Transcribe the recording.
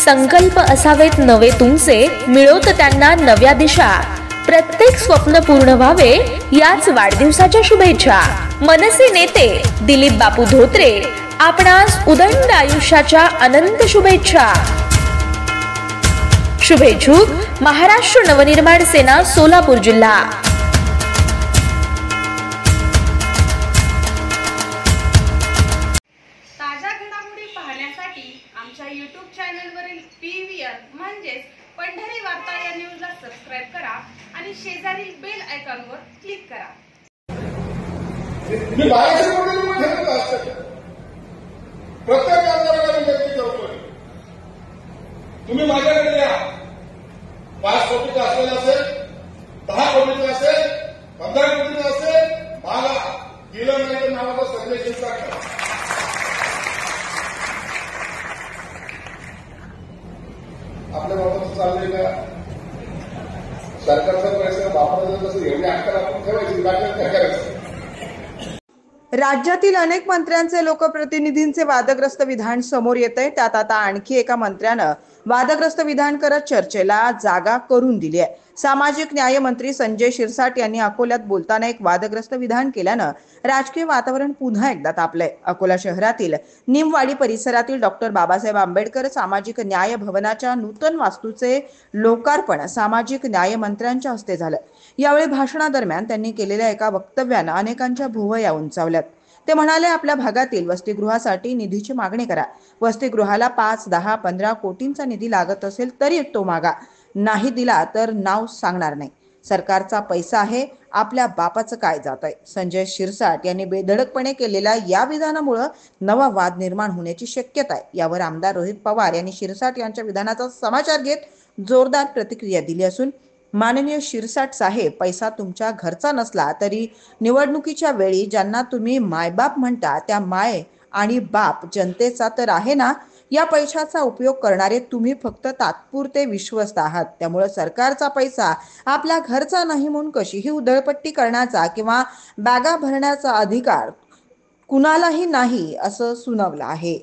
संकल्प असावेत नवे तुमचे, मिळोत त्यांना नव्या दिशा। प्रत्येक स्वप्न पूर्ण व्हावे याच वाढदिवसाच्या शुभेच्छा। मनसे नेते दिलीप बापू धोत्रे आपणास उदंड आयुष्याच्या अनंत शुभेच्छा। शुभेच्छुक महाराष्ट्र नवनिर्माण सेना सोलापूर जिल्हा। ताज्या घडामोडी पाहण्यासाठी आमच्या YouTube चॅनलवरील PVR म्हणजेच पंढरी वार्ता या न्यूजला सबस्क्राइब करा आणि शेजारील बेल आयकॉनवर क्लिक करा। मी 1200 कोटी रुपये ठेवत असतात प्रत्येक आमदाराला मी व्यक्ती करतोय। तुम्ही माझ्याकडे या 5 कोटीचा असलेला असेल, 10 कोटीचा असेल, 15 कोटीचा असेल, मला दिलं नाही तर नावाचा संदेश दिसला करा। आपल्या बाबत चाललंय का सरकारचा पैसा वापरायचा कसं एवढी अक्कल आपण ठेवायची, बाकी काय करायचं। राज्यातील अनेक मंत्र्यांचे लोकप्रतिनिधींचे वादग्रस्त विधान समोर येतंय। त्यात आता आणखी एका मंत्र्यानं वादग्रस्त विधान करत चर्चेला जागा करून दिली आहे। सामाजिक न्याय मंत्री संजय शिरसाट यांनी अकोल्यात बोलताना एक वादग्रस्त विधान केल्यानं राजकीय वातावरण पुन्हा एकदा तापलंय। अकोला शहरातील निमवाडी परिसरातील डॉक्टर बाबासाहेब आंबेडकर सामाजिक न्याय भवनाच्या नूतन वास्तूचे लोकार्पण सामाजिक न्याय मंत्र्यांच्या हस्ते झालं। यावेळी भाषणादरम्यान त्यांनी केलेल्या एका वक्तव्यानं अनेकांच्या भुवया उंचावल्यात। ते म्हणाले, आपल्या भागातील वसतिगृहासाठी निधीची मागणी करा। वसतिगृहाला 5, 10, 15 कोटींचा निधी लागत असेल तरी तो मागा, नाही दिला तर नाव सांगणार नाही। सरकारचा पैसा आहे, आपल्या बापाचं काय जात आहे। संजय शिरसाट यांनी बेधडकपणे केलेल्या या विधानामुळे नवा वाद निर्माण होण्याची शक्यता आहे। यावर आमदार रोहित पवार यांनी शिरसाट यांच्या विधानाचा समाचार घेत जोरदार प्रतिक्रिया दिली असून, माननीय शिरसाट साहेब, पैसा तुमच्या घरचा नसला तरी निवडणुकीच्या वेळी ज्यांना तुम्ही मायबाप म्हणता त्या माय आणि बाप जनतेचा तर आहे ना। या पैशाचा उपयोग करणारे तुम्ही फक्त तात्पुरते विश्वस्त आहात। त्यामुळे सरकारचा पैसा आपल्या घरचा नाही म्हणून कशीही उधळपट्टी करण्याचा किंवा बॅगा भरण्याचा अधिकार कुणालाही नाही असं सुनावलं आहे।